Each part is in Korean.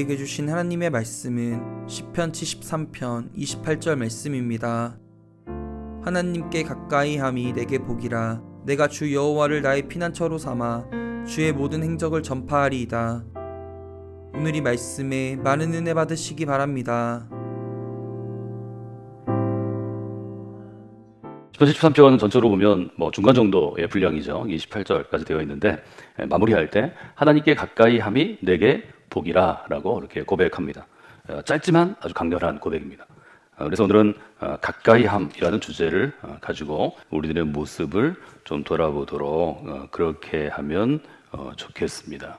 우리에게 주신 하나님의 말씀은 시편 73편 28절 말씀입니다. 하나님께 가까이 함이 내게 복이라. 내가 주 여호와를 나의 피난처로 삼아 주의 모든 행적을 전파하리이다. 오늘 이 말씀에 많은 은혜 받으시기 바랍니다. 시편 73편은 전체로 보면 중간 정도의 분량이죠. 28절까지 되어 있는데 마무리할 때 하나님께 가까이 함이 내게 복이라 라고 이렇게 고백합니다. 짧지만 아주 강렬한 고백입니다. 그래서 오늘은 가까이 함이라는 주제를 가지고 우리들의 모습을 좀 돌아보도록 그렇게 하면 좋겠습니다.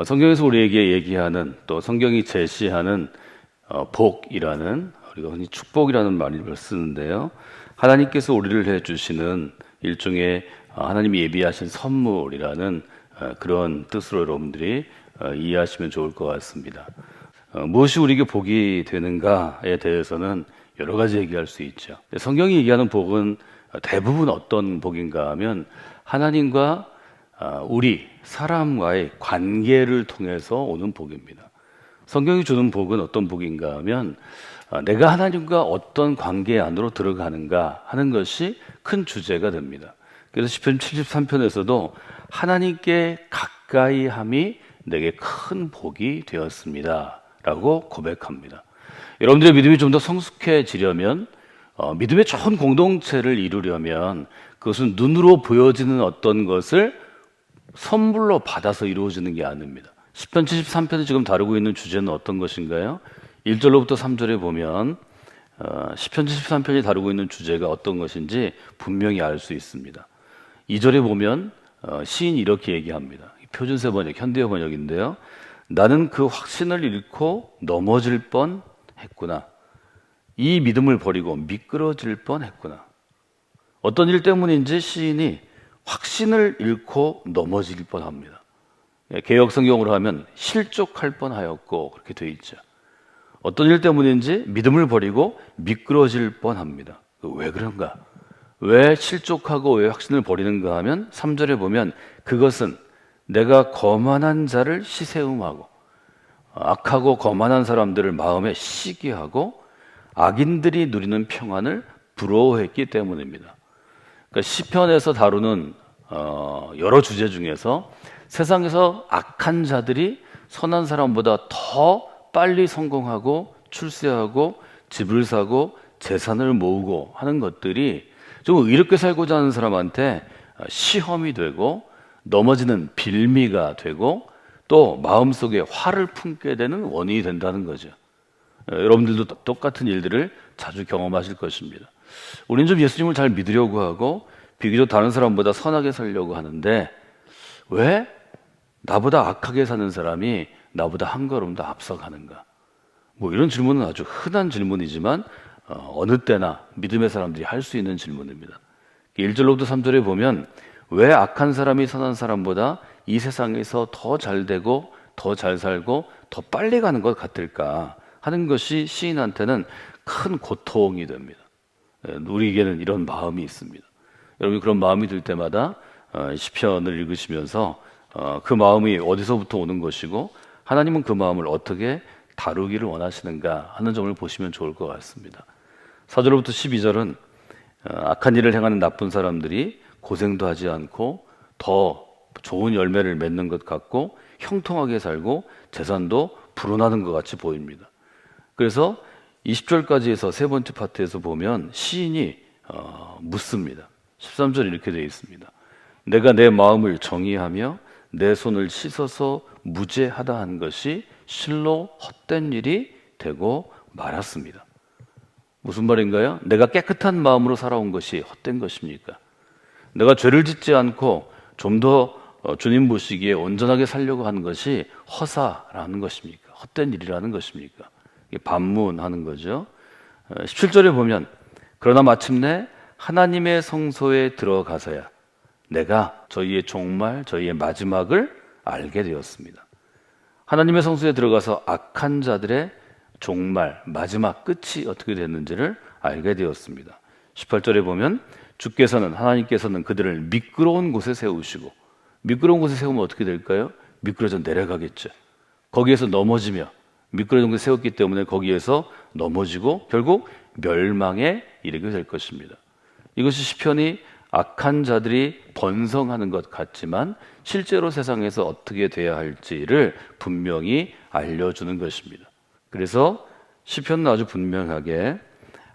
성경에서 우리에게 얘기하는, 또 성경이 제시하는 복이라는, 우리가 흔히 축복이라는 말을 쓰는데요, 하나님께서 우리를 해주시는 일종의 하나님이 예비하신 선물이라는 그런 뜻으로 여러분들이 이해하시면 좋을 것 같습니다. 무엇이 우리에게 복이 되는가에 대해서는 여러 가지 얘기할 수 있죠. 성경이 얘기하는 복은 대부분 어떤 복인가 하면 하나님과 우리 사람과의 관계를 통해서 오는 복입니다. 성경이 주는 복은 어떤 복인가 하면 내가 하나님과 어떤 관계 안으로 들어가는가 하는 것이 큰 주제가 됩니다. 그래서 시편 73편에서도 하나님께 가까이 함이 내게 큰 복이 되었습니다 라고 고백합니다. 여러분들의 믿음이 좀 더 성숙해지려면, 믿음의 좋은 공동체를 이루려면 그것은 눈으로 보여지는 어떤 것을 선물로 받아서 이루어지는 게 아닙니다. 시편 73편이 지금 다루고 있는 주제는 어떤 것인가요? 1절로부터 3절에 보면 시편 73편이 다루고 있는 주제가 어떤 것인지 분명히 알 수 있습니다. 2절에 보면 시인이 이렇게 얘기합니다. 표준세 번역, 현대어 번역인데요. 나는 그 확신을 잃고 넘어질 뻔 했구나. 이 믿음을 버리고 미끄러질 뻔 했구나. 어떤 일 때문인지 시인이 확신을 잃고 넘어질 뻔 합니다. 개역 성경으로 하면 실족할 뻔하였고 그렇게 되어 있죠. 어떤 일 때문인지 믿음을 버리고 미끄러질 뻔합니다. 왜 그런가? 왜 실족하고 왜 확신을 버리는가 하면 3절에 보면 그것은 내가 거만한 자를 시세움하고 악하고 거만한 사람들을 마음에 시기하고 악인들이 누리는 평안을 부러워했기 때문입니다. 그러니까 시편에서 다루는 여러 주제 중에서 세상에서 악한 자들이 선한 사람보다 더 빨리 성공하고 출세하고 집을 사고 재산을 모으고 하는 것들이 좀 이렇게 살고자 하는 사람한테 시험이 되고 넘어지는 빌미가 되고 또 마음속에 화를 품게 되는 원인이 된다는 거죠. 여러분들도 똑같은 일들을 자주 경험하실 것입니다. 우리는 좀 예수님을 잘 믿으려고 하고 비교적 다른 사람보다 선하게 살려고 하는데 왜 나보다 악하게 사는 사람이 나보다 한 걸음 더 앞서가는가? 이런 질문은 아주 흔한 질문이지만 어느 때나 믿음의 사람들이 할 수 있는 질문입니다. 1절로부터 3절에 보면 왜 악한 사람이 선한 사람보다 이 세상에서 더 잘 되고 더 잘 살고 더 빨리 가는 것 같을까 하는 것이 시인한테는 큰 고통이 됩니다. 우리에게는 이런 마음이 있습니다. 여러분이 그런 마음이 들 때마다 시편을 읽으시면서 그 마음이 어디서부터 오는 것이고 하나님은 그 마음을 어떻게 다루기를 원하시는가 하는 점을 보시면 좋을 것 같습니다. 4절로부터 12절은 악한 일을 행하는 나쁜 사람들이 고생도 하지 않고 더 좋은 열매를 맺는 것 같고 형통하게 살고 재산도 불어나는 것 같이 보입니다. 그래서 20절까지 해서 세 번째 파트에서 보면 시인이 묻습니다. 13절 이렇게 되어 있습니다. 내가 내 마음을 정의하며 내 손을 씻어서 무죄하다 한 것이 실로 헛된 일이 되고 말았습니다. 무슨 말인가요? 내가 깨끗한 마음으로 살아온 것이 헛된 것입니까? 내가 죄를 짓지 않고 좀 더 주님 보시기에 온전하게 살려고 하는 것이 허사라는 것입니까? 헛된 일이라는 것입니까? 이게 반문하는 거죠. 17절에 보면 그러나 마침내 하나님의 성소에 들어가서야 내가 저희의 종말, 저희의 마지막을 알게 되었습니다. 하나님의 성소에 들어가서 악한 자들의 종말, 마지막 끝이 어떻게 됐는지를 알게 되었습니다. 18절에 보면 주께서는, 하나님께서는 그들을 미끄러운 곳에 세우시고, 미끄러운 곳에 세우면 어떻게 될까요? 미끄러져 내려가겠죠. 거기에서 넘어지며 미끄러진 곳에 세웠기 때문에 거기에서 넘어지고 결국 멸망에 이르게 될 것입니다. 이것이 시편이 악한 자들이 번성하는 것 같지만 실제로 세상에서 어떻게 돼야 할지를 분명히 알려주는 것입니다. 그래서 시편은 아주 분명하게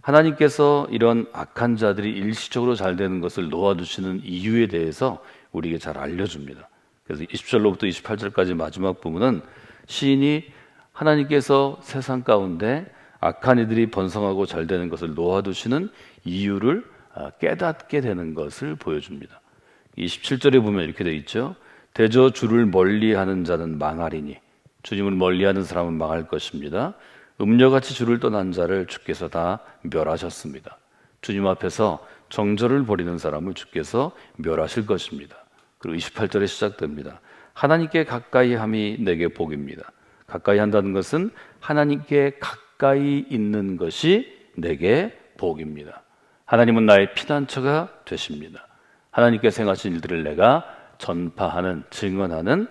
하나님께서 이런 악한 자들이 일시적으로 잘 되는 것을 놓아두시는 이유에 대해서 우리에게 잘 알려줍니다. 그래서 20절로부터 28절까지 마지막 부분은 시인이 하나님께서 세상 가운데 악한 이들이 번성하고 잘 되는 것을 놓아두시는 이유를 깨닫게 되는 것을 보여줍니다. 27절에 보면 이렇게 되어 있죠. 대저 주를 멀리하는 자는 망하리니, 주님을 멀리하는 사람은 망할 것입니다. 음녀같이 주를 떠난 자를 주께서 다 멸하셨습니다. 주님 앞에서 정절을 버리는 사람을 주께서 멸하실 것입니다. 그리고 28절에 시작됩니다. 하나님께 가까이 함이 내게 복입니다. 가까이 한다는 것은 하나님께 가까이 있는 것이 내게 복입니다. 하나님은 나의 피난처가 되십니다. 하나님께서 행하신 일들을 내가 전파하는, 증언하는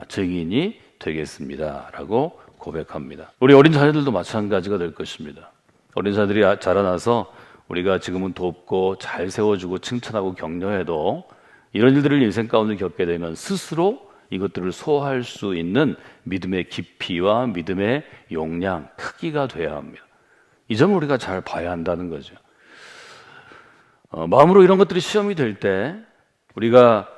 증인이 되겠습니다 라고 고백합니다. 우리 어린 자녀들도 마찬가지가 될 것입니다. 어린 자들이 자라나서 우리가 지금은 돕고 잘 세워주고 칭찬하고 격려해도 이런 일들을 인생 가운데 겪게 되면 스스로 이것들을 소화할 수 있는 믿음의 깊이와 믿음의 용량, 크기가 돼야 합니다. 이 점을 우리가 잘 봐야 한다는 거죠. 마음으로 이런 것들이 시험이 될 때 우리가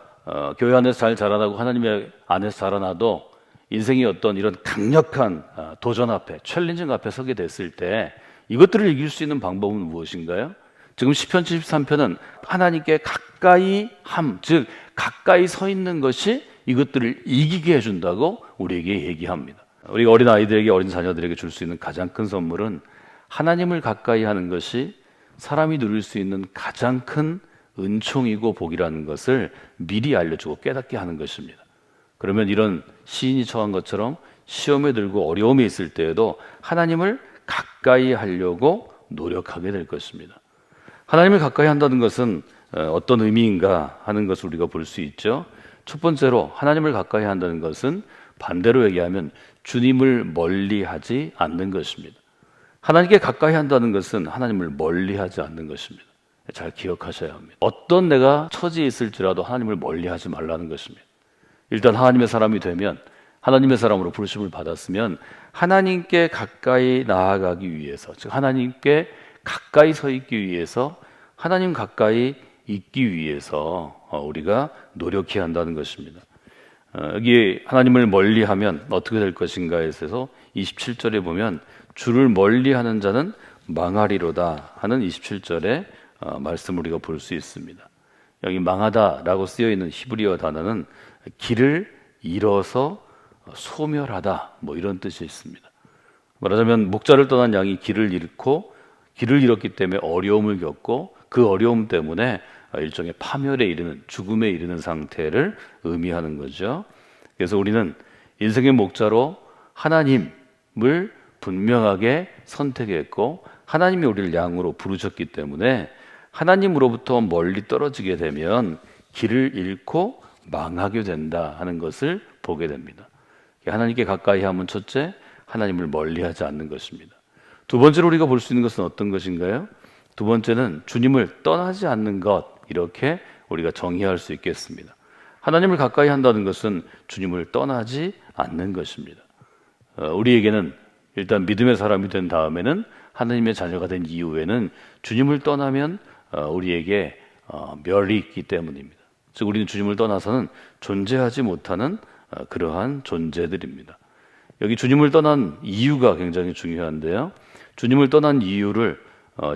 교회 안에서 잘 자라나고 하나님의 안에서 자라나도 인생이 어떤 이런 강력한 도전 앞에, 챌린징 앞에 서게 됐을 때 이것들을 이길 수 있는 방법은 무엇인가요? 지금 시편 73편은 하나님께 가까이 함, 즉 가까이 서 있는 것이 이것들을 이기게 해준다고 우리에게 얘기합니다. 우리가 어린 아이들에게, 어린 자녀들에게 줄 수 있는 가장 큰 선물은 하나님을 가까이 하는 것이 사람이 누릴 수 있는 가장 큰 은총이고 복이라는 것을 미리 알려주고 깨닫게 하는 것입니다. 그러면 이런 시인이 처한 것처럼 시험에 들고 어려움이 있을 때에도 하나님을 가까이 하려고 노력하게 될 것입니다. 하나님을 가까이 한다는 것은 어떤 의미인가 하는 것을 우리가 볼 수 있죠. 첫 번째로 하나님을 가까이 한다는 것은 반대로 얘기하면 주님을 멀리하지 않는 것입니다. 하나님께 가까이 한다는 것은 하나님을 멀리하지 않는 것입니다. 잘 기억하셔야 합니다. 어떤 내가 처지에 있을지라도 하나님을 멀리하지 말라는 것입니다. 일단 하나님의 사람이 되면, 하나님의 사람으로 부르심을 받았으면 하나님께 가까이 나아가기 위해서, 즉 하나님께 가까이 서 있기 위해서, 하나님 가까이 있기 위해서 우리가 노력해야 한다는 것입니다. 여기 하나님을 멀리하면 어떻게 될 것인가에 있어서 27절에 보면 주를 멀리하는 자는 망하리로다 하는 27절의 말씀을 우리가 볼 수 있습니다. 여기 망하다라고 쓰여 있는 히브리어 단어는 길을 잃어서 소멸하다, 뭐 이런 뜻이 있습니다. 말하자면 목자를 떠난 양이 길을 잃고, 길을 잃었기 때문에 어려움을 겪고, 그 어려움 때문에 일종의 파멸에 이르는, 죽음에 이르는 상태를 의미하는 거죠. 그래서 우리는 인생의 목자로 하나님을 분명하게 선택했고, 하나님이 우리를 양으로 부르셨기 때문에 하나님으로부터 멀리 떨어지게 되면 길을 잃고 망하게 된다 하는 것을 보게 됩니다. 하나님께 가까이 하면 첫째, 하나님을 멀리하지 않는 것입니다. 두 번째로 우리가 볼 수 있는 것은 어떤 것인가요? 두 번째는 주님을 떠나지 않는 것, 이렇게 우리가 정의할 수 있겠습니다. 하나님을 가까이 한다는 것은 주님을 떠나지 않는 것입니다. 우리에게는 일단 믿음의 사람이 된 다음에는, 하나님의 자녀가 된 이후에는 주님을 떠나면 우리에게 멸이 있기 때문입니다. 즉 우리는 주님을 떠나서는 존재하지 못하는 그러한 존재들입니다. 여기 주님을 떠난 이유가 굉장히 중요한데요. 주님을 떠난 이유를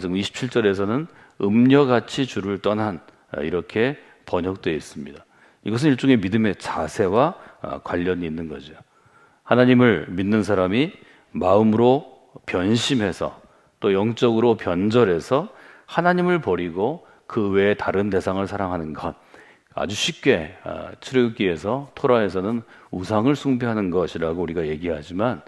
지금 27절에서는 음녀같이 주를 떠난, 이렇게 번역되어 있습니다. 이것은 일종의 믿음의 자세와 관련이 있는 거죠. 하나님을 믿는 사람이 마음으로 변심해서 또 영적으로 변절해서 하나님을 버리고 그 외에 다른 대상을 사랑하는 것, 아주 쉽게 출애굽기에서, 토라에서는 우상을 숭배하는 것이라고 우리가 얘기하지만,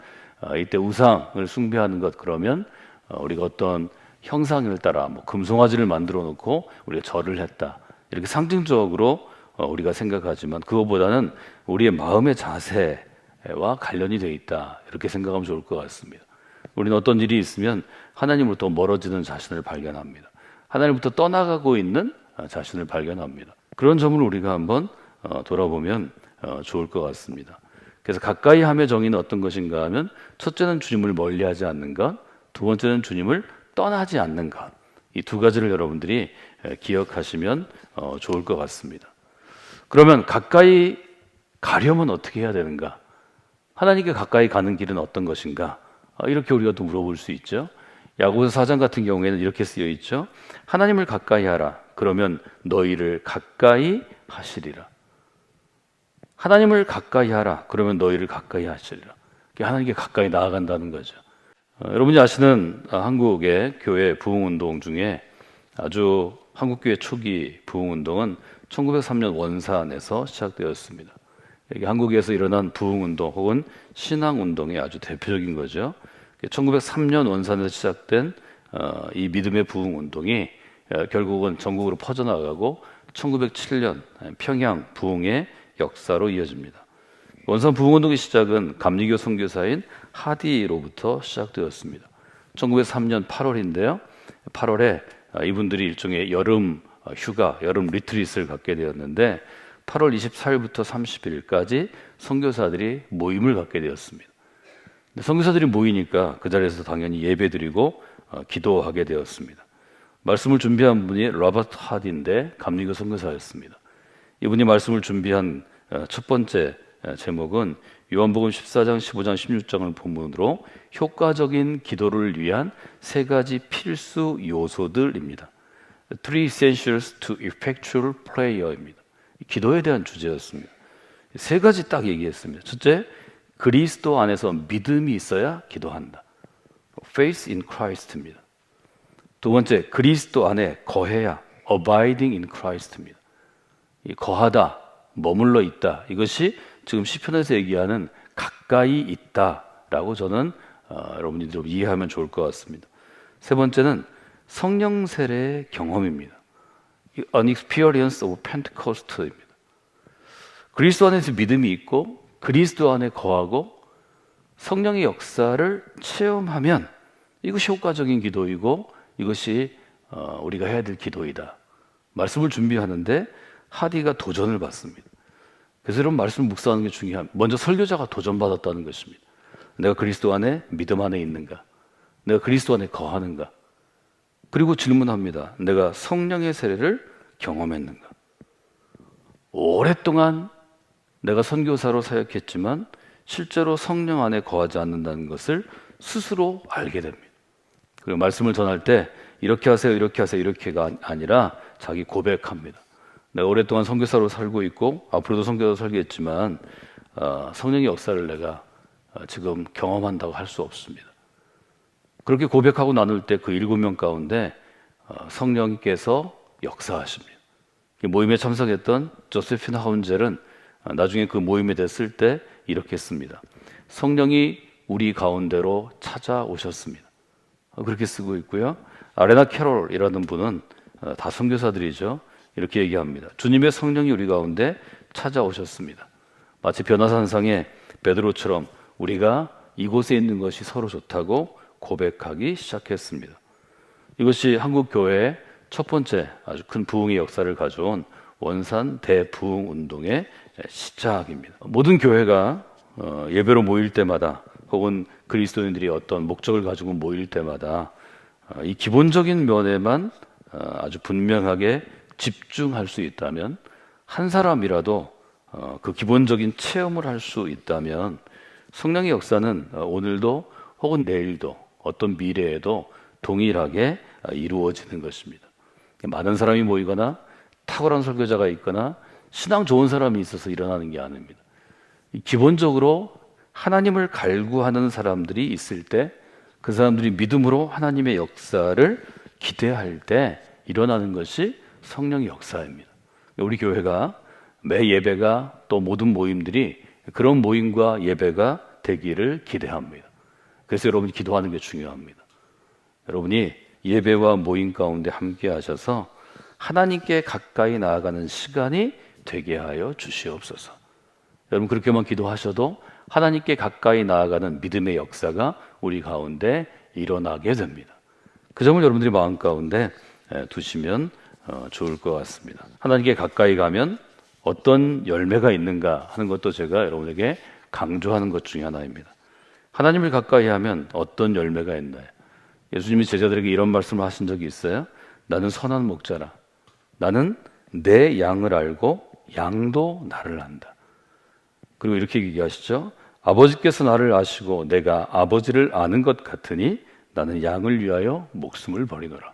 이때 우상을 숭배하는 것, 그러면 우리가 어떤 형상을 따라 금송아지를 만들어 놓고 우리가 절을 했다, 이렇게 상징적으로 우리가 생각하지만, 그것보다는 우리의 마음의 자세에 관련이 되어 있다. 이렇게 생각하면 좋을 것 같습니다. 우리는 어떤 일이 있으면 하나님으로부터 멀어지는 자신을 발견합니다. 하나님부터 떠나가고 있는 자신을 발견합니다. 그런 점을 우리가 한번 돌아보면 좋을 것 같습니다. 그래서 가까이 함의 정의는 어떤 것인가 하면 첫째는 주님을 멀리하지 않는 것, 두 번째는 주님을 떠나지 않는 것. 이 두 가지를 여러분들이 기억하시면 좋을 것 같습니다. 그러면 가까이 가려면 어떻게 해야 되는가? 하나님께 가까이 가는 길은 어떤 것인가? 이렇게 우리가 또 물어볼 수 있죠. 야고보서 4장 같은 경우에는 이렇게 쓰여 있죠. 하나님을 가까이 하라. 그러면 너희를 가까이 하시리라. 하나님을 가까이 하라. 그러면 너희를 가까이 하시리라. 하나님께 가까이 나아간다는 거죠. 여러분이 아시는 한국의 교회 부흥운동 중에 아주 한국교회 초기 부흥운동은 1903년 원산에서 시작되었습니다. 여기 한국에서 일어난 부흥운동 혹은 신앙운동의 아주 대표적인 거죠. 1903년 원산에서 시작된 이 믿음의 부흥운동이 결국은 전국으로 퍼져나가고 1907년 평양 부흥의 역사로 이어집니다. 원산 부흥운동의 시작은 감리교 선교사인 하디로부터 시작되었습니다. 1903년 8월인데요. 8월에 이분들이 일종의 여름 휴가, 여름 리트릿을 갖게 되었는데 8월 24일부터 30일까지 선교사들이 모임을 갖게 되었습니다. 선교사들이 모이니까 그 자리에서 당연히 예배드리고 기도하게 되었습니다. 말씀을 준비한 분이 로버트 하디인데 감리교 선교사였습니다. 이분이 말씀을 준비한 첫 번째 제목은 요한복음 14장, 15장, 16장을 본문으로 효과적인 기도를 위한 세 가지 필수 요소들입니다. Three essentials to effectual prayer입니다. 기도에 대한 주제였습니다. 세 가지 딱 얘기했습니다. 첫째, 그리스도 안에서 믿음이 있어야 기도한다. Faith in Christ입니다. 두 번째, 그리스도 안에 거해야 abiding in Christ입니다. 이 거하다, 머물러 있다. 이것이 지금 시편에서 얘기하는 가까이 있다라고 저는 여러분들이 이해하면 좋을 것 같습니다. 세 번째는 성령 세례의 경험입니다. An experience of Pentecost입니다. 그리스도 안에서 믿음이 있고 그리스도 안에 거하고 성령의 역사를 체험하면 이것이 효과적인 기도이고 이것이 우리가 해야 될 기도이다. 말씀을 준비하는데 하디가 도전을 받습니다. 그래서 여러분 말씀을 묵상하는 게 중요합니다. 먼저 설교자가 도전받았다는 것입니다. 내가 그리스도 안에 믿음 안에 있는가? 내가 그리스도 안에 거하는가? 그리고 질문합니다. 내가 성령의 세례를 경험했는가? 오랫동안 내가 선교사로 사역했지만 실제로 성령 안에 거하지 않는다는 것을 스스로 알게 됩니다. 그리고 말씀을 전할 때 이렇게 하세요, 이렇게 하세요, 이렇게가 아니라 자기 고백합니다. 내가 오랫동안 선교사로 살고 있고 앞으로도 선교사로 살겠지만 성령의 역사를 내가 지금 경험한다고 할 수 없습니다. 그렇게 고백하고 나눌 때 그 7명 가운데 성령께서 역사하십니다. 모임에 참석했던 조세핀 하운젤은 나중에 그 모임에 됐을 때 이렇게 씁니다. 성령이 우리 가운데로 찾아오셨습니다. 그렇게 쓰고 있고요. 아레나 캐롤이라는 분은 다 선교사들이죠. 이렇게 얘기합니다. 주님의 성령이 우리 가운데 찾아오셨습니다. 마치 변화산상에 베드로처럼 우리가 이곳에 있는 것이 서로 좋다고 고백하기 시작했습니다. 이것이 한국 교회의 첫 번째 아주 큰 부흥의 역사를 가져온 원산 대부흥 운동의 시작입니다. 모든 교회가 예배로 모일 때마다 혹은 그리스도인들이 어떤 목적을 가지고 모일 때마다 이 기본적인 면에만 아주 분명하게 집중할 수 있다면 한 사람이라도 그 기본적인 체험을 할 수 있다면 성령의 역사는 오늘도 혹은 내일도 어떤 미래에도 동일하게 이루어지는 것입니다. 많은 사람이 모이거나 탁월한 설교자가 있거나 신앙 좋은 사람이 있어서 일어나는 게 아닙니다. 기본적으로 하나님을 갈구하는 사람들이 있을 때 그 사람들이 믿음으로 하나님의 역사를 기대할 때 일어나는 것이 성령의 역사입니다. 우리 교회가 매 예배가 또 모든 모임들이 그런 모임과 예배가 되기를 기대합니다. 그래서 여러분이 기도하는 게 중요합니다. 여러분이 예배와 모임 가운데 함께 하셔서 하나님께 가까이 나아가는 시간이 되게 하여 주시옵소서. 여러분 그렇게만 기도하셔도 하나님께 가까이 나아가는 믿음의 역사가 우리 가운데 일어나게 됩니다. 그 점을 여러분들이 마음 가운데 두시면 좋을 것 같습니다. 하나님께 가까이 가면 어떤 열매가 있는가 하는 것도 제가 여러분에게 강조하는 것 중에 하나입니다. 하나님을 가까이 하면 어떤 열매가 있나요? 예수님이 제자들에게 이런 말씀을 하신 적이 있어요. 나는 선한 목자라. 나는 내 양을 알고 양도 나를 안다. 그리고 이렇게 얘기하시죠. 아버지께서 나를 아시고 내가 아버지를 아는 것 같으니 나는 양을 위하여 목숨을 버리노라.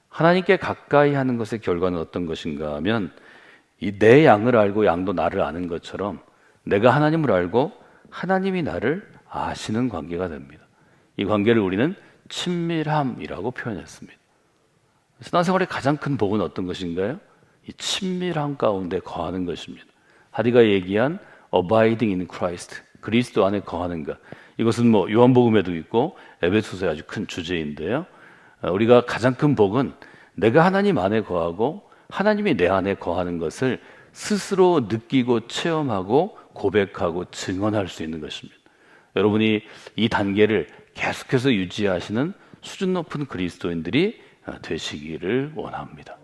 하나님께 가까이 하는 것의 결과는 어떤 것인가 하면 이 내 양을 알고 양도 나를 아는 것처럼 내가 하나님을 알고 하나님이 나를 아시는 관계가 됩니다. 이 관계를 우리는 친밀함이라고 표현했습니다. 신앙생활의 가장 큰 복은 어떤 것인가요? 이 친밀함 가운데 거하는 것입니다. 하디가 얘기한 abiding in Christ, 그리스도 안에 거하는 것. 이것은 요한복음에도 있고 에베소서의 아주 큰 주제인데요. 우리가 가장 큰 복은 내가 하나님 안에 거하고 하나님이 내 안에 거하는 것을 스스로 느끼고 체험하고 고백하고 증언할 수 있는 것입니다. 여러분이 이 단계를 계속해서 유지하시는 수준 높은 그리스도인들이 되시기를 원합니다.